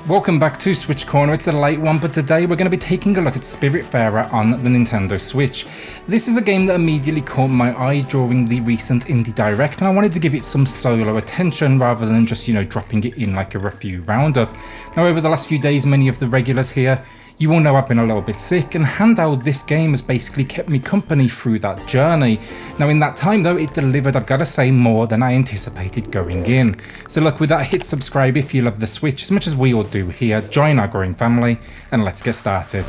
Welcome back to SwitchCorner. It's a late one, but today we're going to be taking a look at Spiritfarer on the Nintendo Switch. This is a game that immediately caught my eye during the recent Indie Direct, and I wanted to give it some solo attention rather than just, dropping it in like a review roundup. Now, over the last few days, many of the regulars here, you all know I've been a little bit sick, and handheld this game has basically kept me company through that journey. Now in that time though, it delivered, I've got to say, more than I anticipated going in. So look, with that, hit subscribe if you love the Switch as much as we all do here, join our growing family, and let's get started.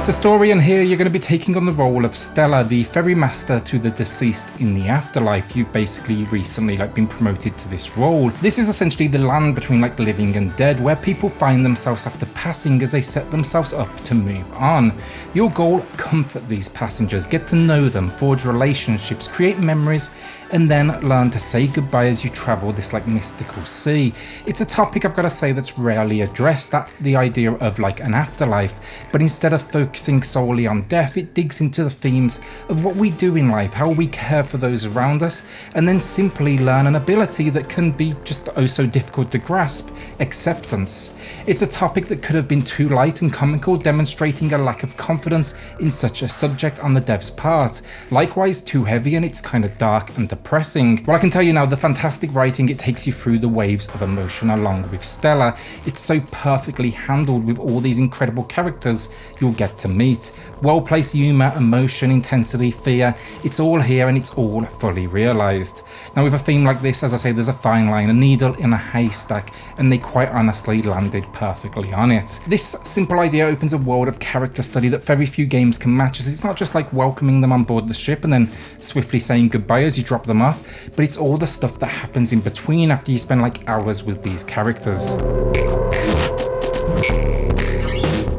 So story, and here you're going to be taking on the role of Stella, the ferrymaster to the deceased in the afterlife. You've basically recently been promoted to this role. This is essentially the land between living and dead, where people find themselves after passing as they set themselves up to move on. Your goal: comfort these passengers, get to know them, forge relationships, create memories, and then learn to say goodbye as you travel this mystical sea. It's a topic, I've got to say, that's rarely addressed, that the idea of an afterlife, but instead of focusing solely on death, it digs into the themes of what we do in life, how we care for those around us, and then simply learn an ability that can be just oh so difficult to grasp: acceptance. It's a topic that could have been too light and comical, demonstrating a lack of confidence in such a subject on the dev's part. Likewise, too heavy, and it's kind of dark and depressing. Well, I can tell you now, the fantastic writing, it takes you through the waves of emotion along with Stella. It's so perfectly handled with all these incredible characters you'll get to meet. Well-placed humour, emotion, intensity, fear, it's all here and it's all fully realised. Now with a theme like this, as I say, there's a fine line, a needle in a haystack, and they quite honestly landed perfectly on it. This simple idea opens a world of character study that very few games can match, as it's not just welcoming them on board the ship and then swiftly saying goodbye as you drop them off, but it's all the stuff that happens in between after you spend hours with these characters.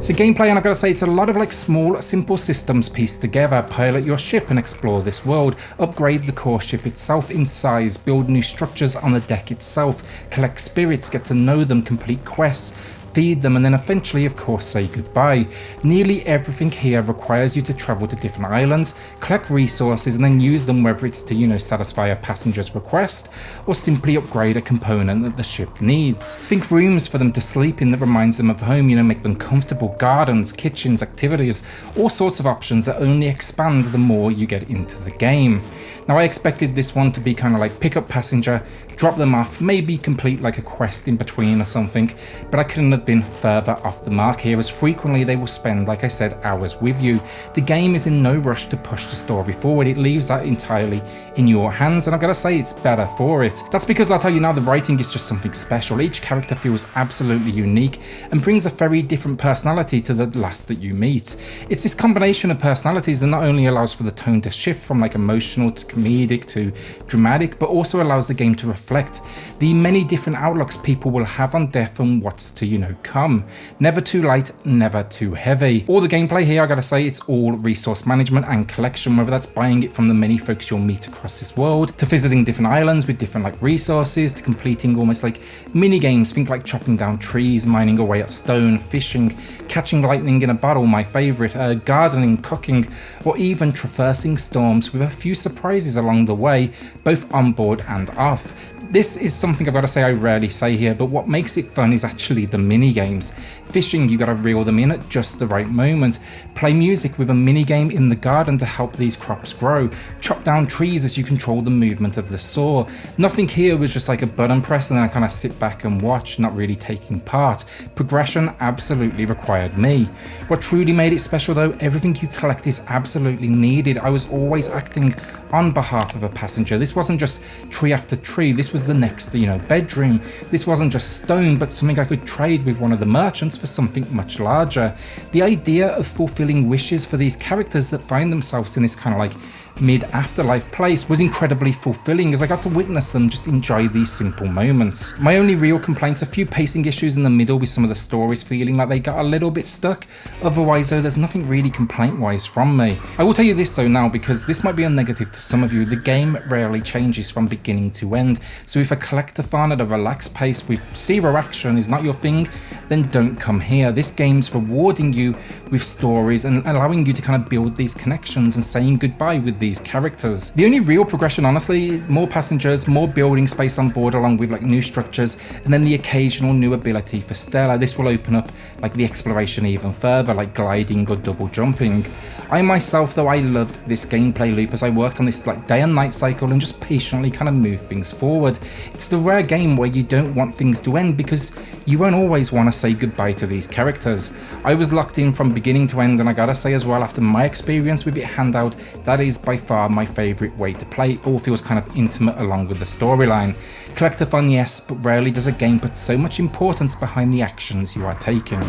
So gameplay, and I've got to say, it's a lot of small, simple systems pieced together. Pilot your ship and explore this world, upgrade the core ship itself in size, build new structures on the deck itself, collect spirits, get to know them, complete quests, feed them, and then eventually, of course, say goodbye. Nearly everything here requires you to travel to different islands, collect resources, and then use them, whether it's to, satisfy a passenger's request or simply upgrade a component that the ship needs. Think rooms for them to sleep in that reminds them of home, make them comfortable, gardens, kitchens, activities, all sorts of options that only expand the more you get into the game. Now, I expected this one to be kind of pick up passenger, drop them off, maybe complete a quest in between or something, but I couldn't have been further off the mark here, as frequently they will spend, like I said, hours with you. The game is in no rush to push the story forward, it leaves that entirely in your hands, and I've got to say, it's better for it. That's because I'll tell you now, the writing is just something special. Each character feels absolutely unique and brings a very different personality to the last that you meet. It's this combination of personalities that not only allows for the tone to shift from emotional to comedic to dramatic, but also allows the game to reflect the many different outlooks people will have on death and what's to, come. Never too light, never too heavy. All the gameplay here, I gotta say, it's all resource management and collection, whether that's buying it from the many folks you'll meet across this world, to visiting different islands with different resources, to completing almost mini games. Think chopping down trees, mining away at stone, fishing, catching lightning in a bottle, my favourite, gardening, cooking, or even traversing storms with a few surprises along the way, both on board and off. This is something I've got to say I rarely say here, but what makes it fun is actually the mini games. Fishing, you got to reel them in at just the right moment. Play music with a mini game in the garden to help these crops grow. Chop down trees as you control the movement of the saw. Nothing here was just a button press and then I kind of sit back and watch, not really taking part. Progression absolutely required me. What truly made it special though, everything you collect is absolutely needed. I was always acting on behalf of a passenger. This wasn't just tree after tree, this was the next, bedroom. This wasn't just stone, but something I could trade with one of the merchants for something much larger. The idea of fulfilling wishes for these characters that find themselves in this kind of mid-afterlife place was incredibly fulfilling, as I got to witness them just enjoy these simple moments. My only real complaints, a few pacing issues in the middle with some of the stories feeling like they got a little bit stuck. Otherwise though, there's nothing really complaint-wise from me. I will tell you this though now, because this might be a negative to some of you, the game rarely changes from beginning to end. So if a collectathon at a relaxed pace with zero action is not your thing, then don't come here. This game's rewarding you with stories and allowing you to kind of build these connections and saying goodbye with these these characters. The only real progression, honestly, more passengers, more building space on board along with like new structures, and then the occasional new ability for Stella. This will open up like the exploration even further, like gliding or double jumping. I myself, though, I loved this gameplay loop as I worked on this like day and night cycle and just patiently kind of move things forward. It's the rare game where you don't want things to end because you won't always want to say goodbye to these characters. I was locked in from beginning to end, and I gotta say as well, after my experience with it handout, that is by far my favourite way to play. It all feels kind of intimate along with the storyline. Collectathon, yes, but rarely does a game put so much importance behind the actions you are taking.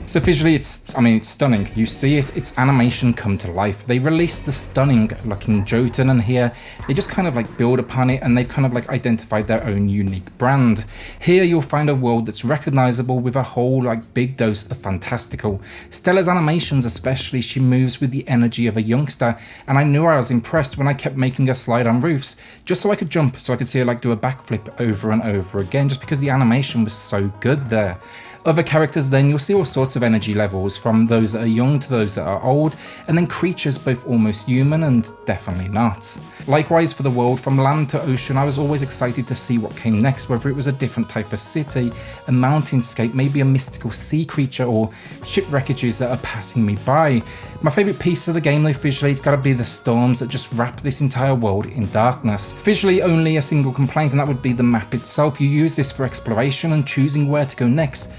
So visually, it's stunning. You see it, its animation come to life. They released the stunning looking Jotun, and here they just kind of like build upon it, and they've kind of like identified their own unique brand. Here you'll find a world that's recognizable with a whole like big dose of fantastical. Stella's animations especially, she moves with the energy of a youngster, and I knew I was impressed when I kept making her slide on roofs, just so I could jump, so I could see her like do a backflip over and over again, just because the animation was so good there. Other characters then, you'll see all sorts of energy levels, from those that are young to those that are old, and then creatures both almost human and definitely not. Likewise for the world, from land to ocean, I was always excited to see what came next, whether it was a different type of city, a mountainscape, maybe a mystical sea creature, or shipwreckages that are passing me by. My favourite piece of the game though visually, it's got to be the storms that just wrap this entire world in darkness. Visually only a single complaint, and that would be the map itself. You use this for exploration, and choosing where to go next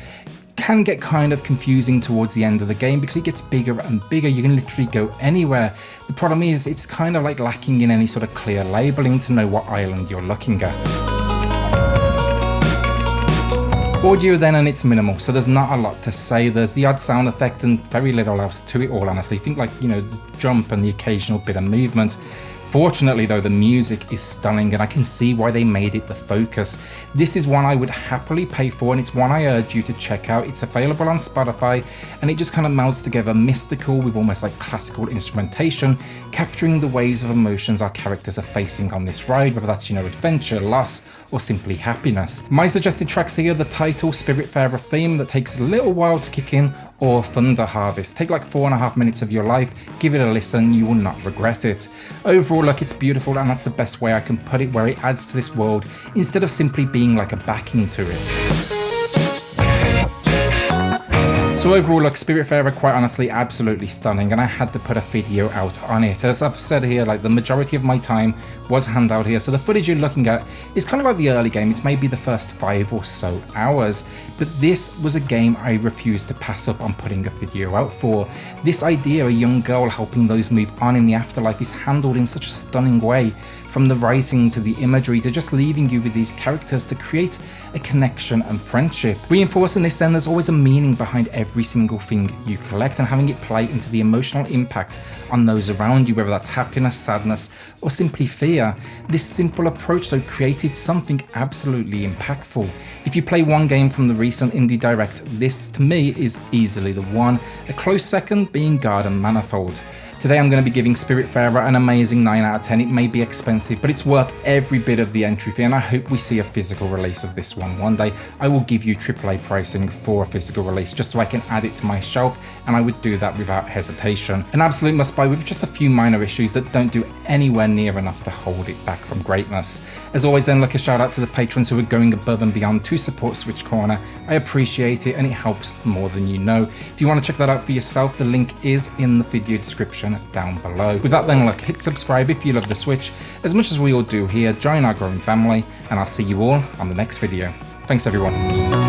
can get kind of confusing towards the end of the game because it gets bigger and bigger. You can literally go anywhere. The problem is it's kind of like lacking in any sort of clear labelling to know what island you're looking at. Audio then, and it's minimal, so there's not a lot to say. There's the odd sound effect and very little else to it all, honestly. Think like, you know, the jump and the occasional bit of movement. Fortunately though, the music is stunning, and I can see why they made it the focus. This is one I would happily pay for, and it's one I urge you to check out. It's available on Spotify, and it just kind of melds together mystical with almost like classical instrumentation, capturing the waves of emotions our characters are facing on this ride, whether that's, you know, adventure, loss, or simply happiness. My suggested tracks here, the title Spiritfarer theme that takes a little while to kick in, or Thunder Harvest. Take like 4.5 minutes of your life, give it a listen, you will not regret it. Overall, look, it's beautiful, and that's the best way I can put it, where it adds to this world instead of simply being like a backing to it. So overall, look, Spiritfarer, quite honestly, absolutely stunning, and I had to put a video out on it. As I've said here, like the majority of my time was handout here, so the footage you're looking at is kind of like the early game. It's maybe the first 5 or so hours, but this was a game I refused to pass up on putting a video out for. This idea, a young girl helping those move on in the afterlife, is handled in such a stunning way, from the writing to the imagery to just leaving you with these characters to create a connection and friendship. Reinforcing this then, there's always a meaning behind every single thing you collect, and having it play into the emotional impact on those around you, whether that's happiness, sadness, or simply fear. This simple approach though created something absolutely impactful. If you play one game from the recent Indie Direct, this to me is easily the one, a close second being Garden Manifold. Today I'm going to be giving Spiritfarer an amazing 9 out of 10. It may be expensive, but it's worth every bit of the entry fee, and I hope we see a physical release of this one day. I will give you AAA pricing for a physical release just so I can add it to my shelf, and I would do that without hesitation. An absolute must buy with just a few minor issues that don't do anywhere near enough to hold it back from greatness. As always then, look, a shout out to the patrons who are going above and beyond to support SwitchCorner. I appreciate it, and it helps more than you know. If you want to check that out for yourself, the link is in the video description down below. With that then, look, hit subscribe if you love the Switch as much as we all do here, join our growing family, and I'll see you all on the next video. Thanks everyone.